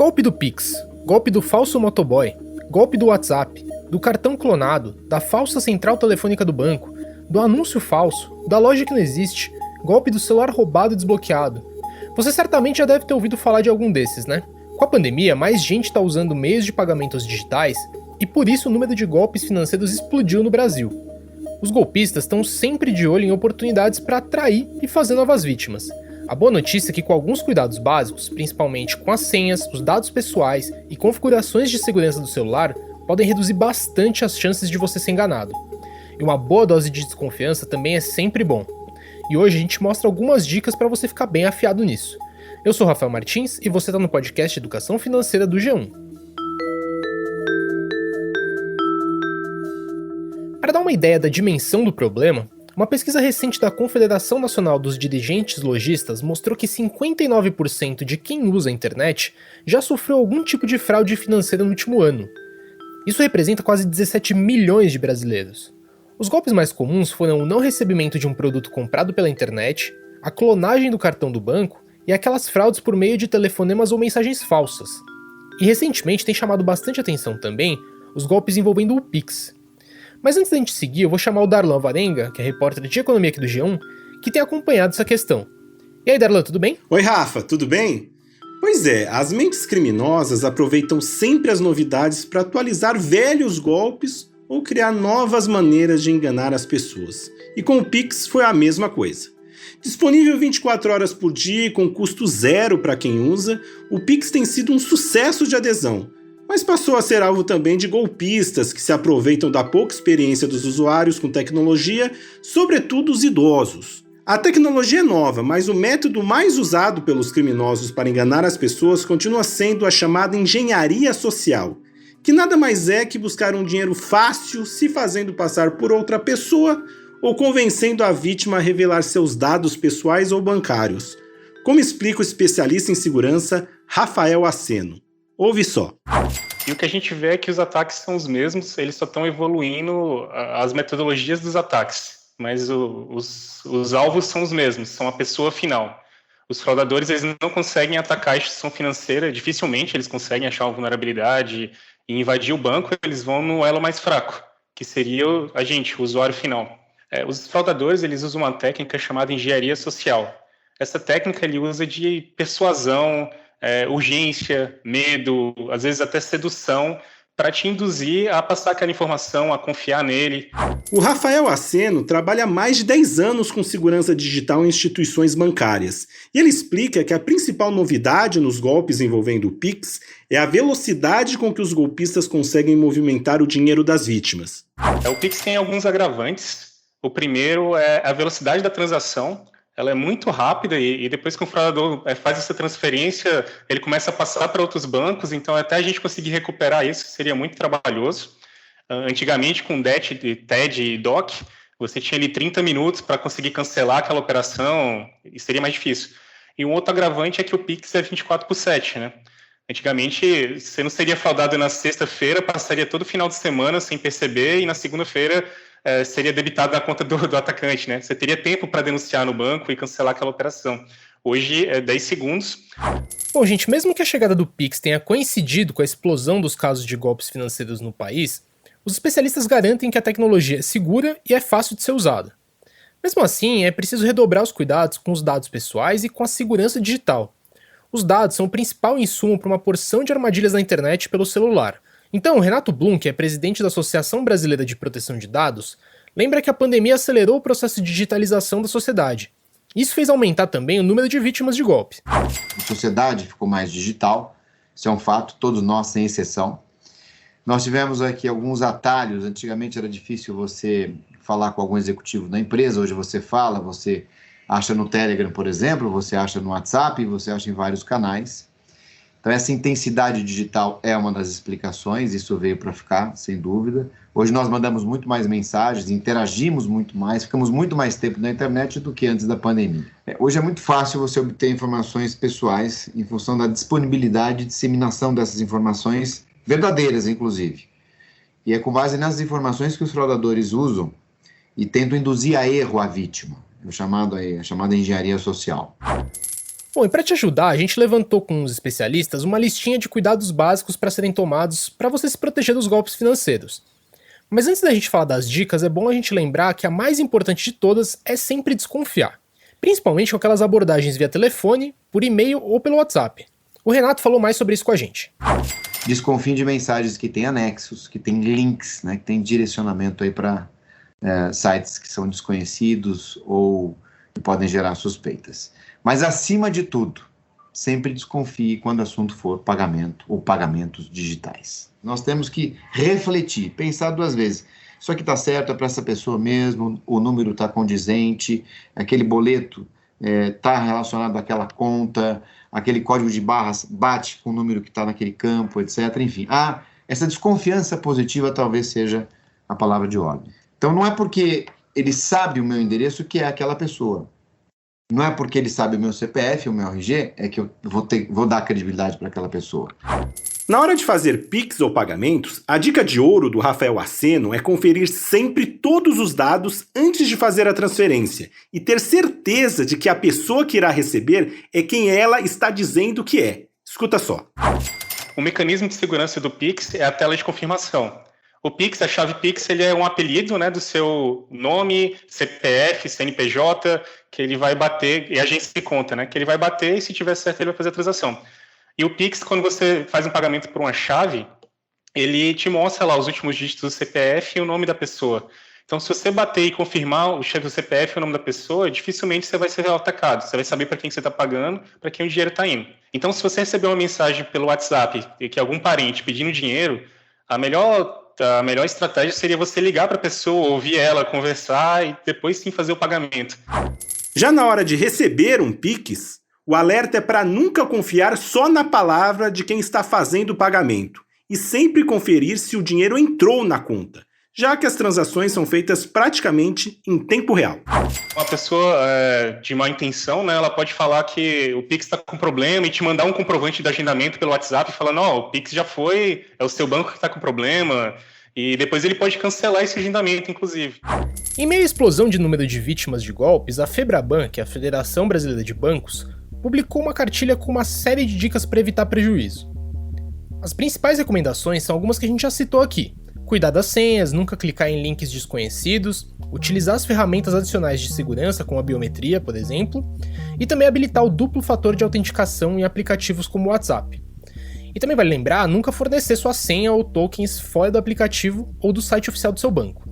Golpe do Pix, golpe do falso motoboy, golpe do WhatsApp, do cartão clonado, da falsa central telefônica do banco, do anúncio falso, da loja que não existe, golpe do celular roubado e desbloqueado. Você certamente já deve ter ouvido falar de algum desses, né? Com a pandemia, mais gente está usando meios de pagamentos digitais e por isso o número de golpes financeiros explodiu no Brasil. Os golpistas estão sempre de olho em oportunidades para atrair e fazer novas vítimas. A boa notícia é que com alguns cuidados básicos, principalmente com as senhas, os dados pessoais e configurações de segurança do celular, podem reduzir bastante as chances de você ser enganado. E uma boa dose de desconfiança também é sempre bom. E hoje a gente mostra algumas dicas para você ficar bem afiado nisso. Eu sou Rafael Martins e você está no podcast Educação Financeira do G1. Para dar uma ideia da dimensão do problema, uma pesquisa recente da Confederação Nacional dos Dirigentes Lojistas mostrou que 59% de quem usa a internet já sofreu algum tipo de fraude financeira no último ano. Isso representa quase 17 milhões de brasileiros. Os golpes mais comuns foram o não recebimento de um produto comprado pela internet, a clonagem do cartão do banco e aquelas fraudes por meio de telefonemas ou mensagens falsas. E recentemente tem chamado bastante atenção também os golpes envolvendo o Pix. Mas antes da gente seguir, eu vou chamar o Darlan Varenga, que é repórter de economia aqui do G1, que tem acompanhado essa questão. E aí, Darlan, tudo bem? Oi, Rafa, tudo bem? Pois é, as mentes criminosas aproveitam sempre as novidades para atualizar velhos golpes ou criar novas maneiras de enganar as pessoas. E com o Pix foi a mesma coisa. Disponível 24 horas por dia e com custo zero para quem usa, o Pix tem sido um sucesso de adesão, mas passou a ser alvo também de golpistas que se aproveitam da pouca experiência dos usuários com tecnologia, sobretudo os idosos. A tecnologia é nova, mas o método mais usado pelos criminosos para enganar as pessoas continua sendo a chamada engenharia social, que nada mais é que buscar um dinheiro fácil se fazendo passar por outra pessoa ou convencendo a vítima a revelar seus dados pessoais ou bancários, como explica o especialista em segurança Rafael Aceno. Ouve só. E o que a gente vê é que os ataques são os mesmos, eles só estão evoluindo as metodologias dos ataques, mas os alvos são os mesmos, são a pessoa final. Os fraudadores eles não conseguem atacar a instituição financeira, dificilmente eles conseguem achar uma vulnerabilidade e invadir o banco, eles vão no elo mais fraco, que seria a gente, o usuário final. Os fraudadores eles usam uma técnica chamada engenharia social. Essa técnica ele usa de persuasão, urgência, medo, às vezes até sedução, para te induzir a passar aquela informação, a confiar nele. O Rafael Aceno trabalha há mais de 10 anos com segurança digital em instituições bancárias. E ele explica que a principal novidade nos golpes envolvendo o Pix é a velocidade com que os golpistas conseguem movimentar o dinheiro das vítimas. O Pix tem alguns agravantes. O primeiro é a velocidade da transação. Ela é muito rápida e depois que o fraudador faz essa transferência, ele começa a passar para outros bancos, então até a gente conseguir recuperar isso seria muito trabalhoso. Antigamente, com DET, TED e DOC, você tinha ali 30 minutos para conseguir cancelar aquela operação e seria mais difícil. E um outro agravante é que o Pix é 24/7, né? Antigamente, você não seria fraudado na sexta-feira, passaria todo final de semana sem perceber e na segunda-feira seria debitado na conta do atacante, né? Você teria tempo para denunciar no banco e cancelar aquela operação. Hoje é 10 segundos. Bom, gente, mesmo que a chegada do Pix tenha coincidido com a explosão dos casos de golpes financeiros no país, os especialistas garantem que a tecnologia é segura e é fácil de ser usada. Mesmo assim, é preciso redobrar os cuidados com os dados pessoais e com a segurança digital. Os dados são o principal insumo para uma porção de armadilhas na internet pelo celular. Então, o Renato Blum, que é presidente da Associação Brasileira de Proteção de Dados, lembra que a pandemia acelerou o processo de digitalização da sociedade. Isso fez aumentar também o número de vítimas de golpe. A sociedade ficou mais digital, isso é um fato, todos nós, sem exceção. Nós tivemos aqui alguns atalhos, antigamente era difícil você falar com algum executivo da empresa, hoje você fala, você acha no Telegram, por exemplo, você acha no WhatsApp, você acha em vários canais. Então essa intensidade digital é uma das explicações, isso veio para ficar, sem dúvida. Hoje nós mandamos muito mais mensagens, interagimos muito mais, ficamos muito mais tempo na internet do que antes da pandemia. Hoje é muito fácil você obter informações pessoais em função da disponibilidade e disseminação dessas informações, verdadeiras inclusive. E é com base nessas informações que os fraudadores usam e tentam induzir a erro a vítima, a chamada engenharia social. Bom, e para te ajudar, a gente levantou com os especialistas uma listinha de cuidados básicos para serem tomados para você se proteger dos golpes financeiros. Mas antes da gente falar das dicas, é bom a gente lembrar que a mais importante de todas é sempre desconfiar. Principalmente com aquelas abordagens via telefone, por e-mail ou pelo WhatsApp. O Renato falou mais sobre isso com a gente. Desconfie de mensagens que têm anexos, que têm links, né, que têm direcionamento aí para sites que são desconhecidos ou que podem gerar suspeitas. Mas, acima de tudo, sempre desconfie quando o assunto for pagamento ou pagamentos digitais. Nós temos que refletir, pensar 2 vezes. Isso aqui está certo, é para essa pessoa mesmo, o número está condizente, aquele boleto está relacionado àquela conta, aquele código de barras bate com o número que está naquele campo, etc. Enfim, essa desconfiança positiva talvez seja a palavra de ordem. Então, não é porque ele sabe o meu endereço que é aquela pessoa. Não é porque ele sabe o meu CPF, o meu RG, é que eu vou dar credibilidade para aquela pessoa. Na hora de fazer Pix ou pagamentos, a dica de ouro do Rafael Aceno é conferir sempre todos os dados antes de fazer a transferência e ter certeza de que a pessoa que irá receber é quem ela está dizendo que é. Escuta só. O mecanismo de segurança do Pix é a tela de confirmação. O Pix, a chave Pix, ele é um apelido, né, do seu nome, CPF, CNPJ, que ele vai bater, e agência de conta, né, que ele vai bater e se tiver certo ele vai fazer a transação. E o Pix, quando você faz um pagamento por uma chave, ele te mostra lá os últimos dígitos do CPF e o nome da pessoa. Então, se você bater e confirmar o CPF e o nome da pessoa, dificilmente você vai ser atacado. Você vai saber para quem você está pagando, para quem o dinheiro está indo. Então, se você receber uma mensagem pelo WhatsApp que algum parente pedindo dinheiro, a melhor estratégia seria você ligar para a pessoa, ouvir ela, conversar e depois sim fazer o pagamento. Já na hora de receber um Pix, o alerta é para nunca confiar só na palavra de quem está fazendo o pagamento e sempre conferir se o dinheiro entrou na conta, já que as transações são feitas praticamente em tempo real. Uma pessoa de má intenção, né, ela pode falar que o Pix está com problema e te mandar um comprovante de agendamento pelo WhatsApp falando, ó, o Pix já foi, é o seu banco que está com problema, e depois ele pode cancelar esse agendamento, inclusive. Em meio à explosão de número de vítimas de golpes, a Febraban, que é a Federação Brasileira de Bancos, publicou uma cartilha com uma série de dicas para evitar prejuízo. As principais recomendações são algumas que a gente já citou aqui. Cuidar das senhas, nunca clicar em links desconhecidos, utilizar as ferramentas adicionais de segurança como a biometria, por exemplo, e também habilitar o duplo fator de autenticação em aplicativos como o WhatsApp. E também vale lembrar, nunca fornecer sua senha ou tokens fora do aplicativo ou do site oficial do seu banco.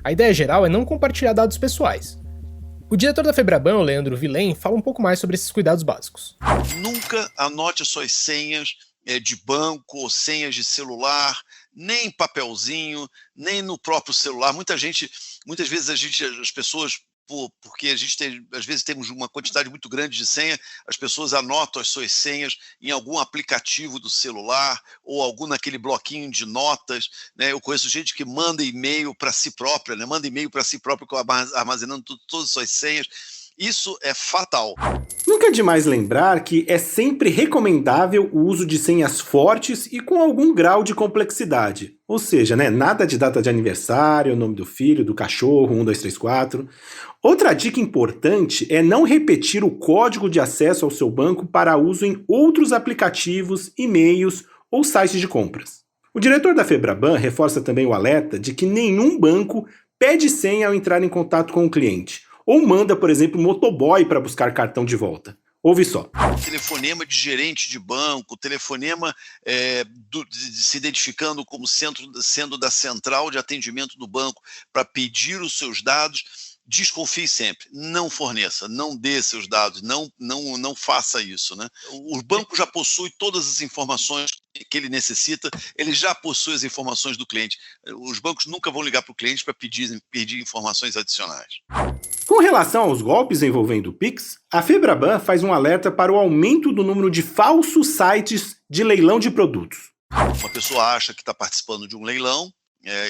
A ideia geral é não compartilhar dados pessoais. O diretor da Febraban, o Leandro Vilém, fala um pouco mais sobre esses cuidados básicos. Nunca anote suas senhas de banco ou senhas de celular, nem em papelzinho, nem no próprio celular. Muitas vezes as pessoas, porque às vezes temos uma quantidade muito grande de senha, as pessoas anotam as suas senhas em algum aplicativo do celular ou algum naquele bloquinho de notas, né? Eu conheço gente que manda e-mail para si própria, né? Manda e-mail para si própria armazenando todas as suas senhas. Isso é fatal. Nunca é demais lembrar que é sempre recomendável o uso de senhas fortes e com algum grau de complexidade. Ou seja, né, nada de data de aniversário, nome do filho, do cachorro, 1, 2, 3, 4. Outra dica importante é não repetir o código de acesso ao seu banco para uso em outros aplicativos, e-mails ou sites de compras. O diretor da Febraban reforça também o alerta de que nenhum banco pede senha ao entrar em contato com o cliente. Ou manda, por exemplo, motoboy para buscar cartão de volta. Ouve só. Telefonema de gerente de banco, telefonema se identificando como sendo da central de atendimento do banco para pedir os seus dados. Desconfie sempre, não forneça, não dê seus dados, não faça isso, né? O banco já possui todas as informações que ele necessita, ele já possui as informações do cliente. Os bancos nunca vão ligar para o cliente para pedir informações adicionais. Com relação aos golpes envolvendo o Pix, a Febraban faz um alerta para o aumento do número de falsos sites de leilão de produtos. Uma pessoa acha que está participando de um leilão,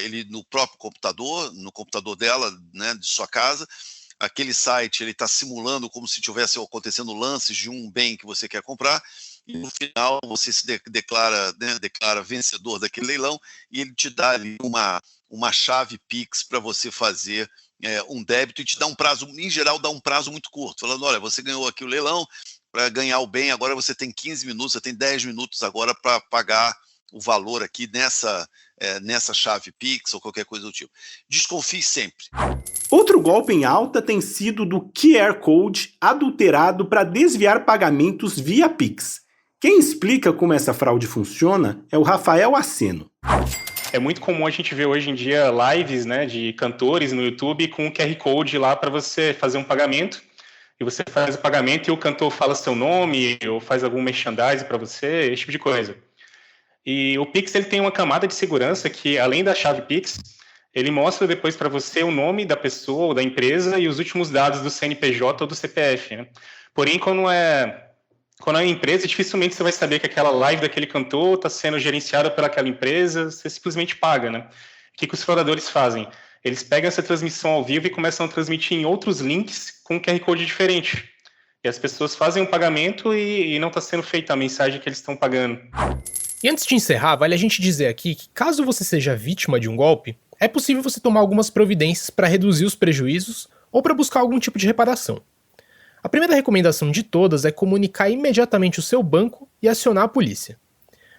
ele no próprio computador, no computador dela, né, de sua casa, aquele site ele está simulando como se tivesse acontecendo lances de um bem que você quer comprar, e no final você se declara vencedor daquele leilão e ele te dá ali uma chave Pix para você fazer um débito e te dá um prazo, em geral dá um prazo muito curto, falando, olha, você ganhou aqui o leilão, para ganhar o bem, agora você tem 15 minutos, você tem 10 minutos agora para pagar o valor aqui nessa chave Pix ou qualquer coisa do tipo. Desconfie sempre. Outro golpe em alta tem sido do QR Code adulterado para desviar pagamentos via Pix. Quem explica como essa fraude funciona é o Rafael Aceno. É muito comum a gente ver hoje em dia lives, né, de cantores no YouTube com um QR Code lá para você fazer um pagamento. E você faz o pagamento e o cantor fala seu nome ou faz algum merchandising para você, esse tipo de coisa. E o Pix ele tem uma camada de segurança que, além da chave Pix, ele mostra depois para você o nome da pessoa ou da empresa e os últimos dados do CNPJ ou do CPF. Né? Porém, quando é empresa, dificilmente você vai saber que aquela live daquele cantor está sendo gerenciada por aquela empresa, você simplesmente paga. Né? O que os fraudadores fazem? Eles pegam essa transmissão ao vivo e começam a transmitir em outros links com um QR Code diferente. E as pessoas fazem um pagamento e não está sendo feita a mensagem que eles estão pagando. E antes de encerrar, vale a gente dizer aqui que caso você seja vítima de um golpe, é possível você tomar algumas providências para reduzir os prejuízos ou para buscar algum tipo de reparação. A primeira recomendação de todas é comunicar imediatamente o seu banco e acionar a polícia.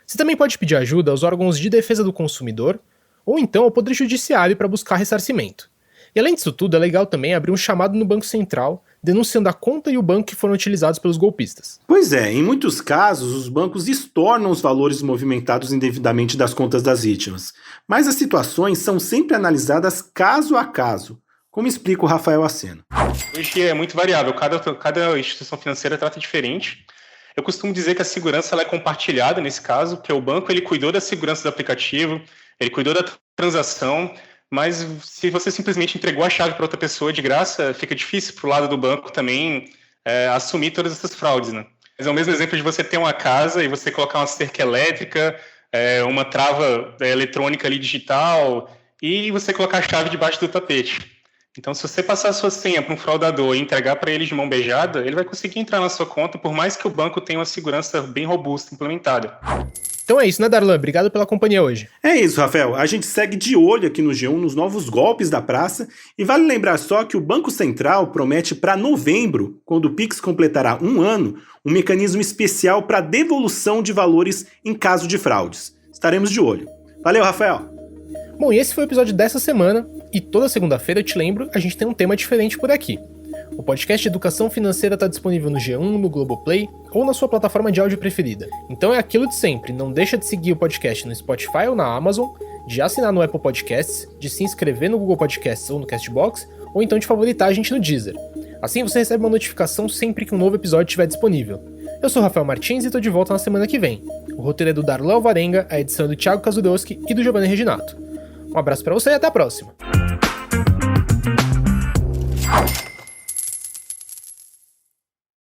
Você também pode pedir ajuda aos órgãos de defesa do consumidor ou então ao Poder Judiciário para buscar ressarcimento. E além disso tudo, é legal também abrir um chamado no Banco Central denunciando a conta e o banco que foram utilizados pelos golpistas. Pois é, em muitos casos, os bancos estornam os valores movimentados indevidamente das contas das vítimas. Mas as situações são sempre analisadas caso a caso, como explica o Rafael Aceno. Hoje é muito variável, cada instituição financeira trata diferente. Eu costumo dizer que a segurança ela é compartilhada nesse caso, porque o banco ele cuidou da segurança do aplicativo, ele cuidou da transação, mas se você simplesmente entregou a chave para outra pessoa de graça, fica difícil para o lado do banco também assumir todas essas fraudes, né? Mas é o mesmo exemplo de você ter uma casa e você colocar uma cerca elétrica, uma trava eletrônica ali digital e você colocar a chave debaixo do tapete. Então, se você passar a sua senha para um fraudador e entregar para ele de mão beijada, ele vai conseguir entrar na sua conta, por mais que o banco tenha uma segurança bem robusta implementada. Então é isso, né, Darlan? Obrigado pela companhia hoje. É isso, Rafael. A gente segue de olho aqui no G1 nos novos golpes da praça e vale lembrar só que o Banco Central promete para novembro, quando o Pix completará 1 ano, um mecanismo especial para devolução de valores em caso de fraudes. Estaremos de olho. Valeu, Rafael! Bom, e esse foi o episódio dessa semana, e toda segunda-feira, eu te lembro, a gente tem um tema diferente por aqui. O podcast de Educação Financeira está disponível no G1, no Globoplay ou na sua plataforma de áudio preferida. Então é aquilo de sempre, não deixa de seguir o podcast no Spotify ou na Amazon, de assinar no Apple Podcasts, de se inscrever no Google Podcasts ou no Castbox, ou então de favoritar a gente no Deezer. Assim você recebe uma notificação sempre que um novo episódio estiver disponível. Eu sou o Rafael Martins e estou de volta na semana que vem. O roteiro é do Darlan Alvarenga, a edição é do Thiago Kazudowski e do Giovanni Reginato. Um abraço pra você e até a próxima!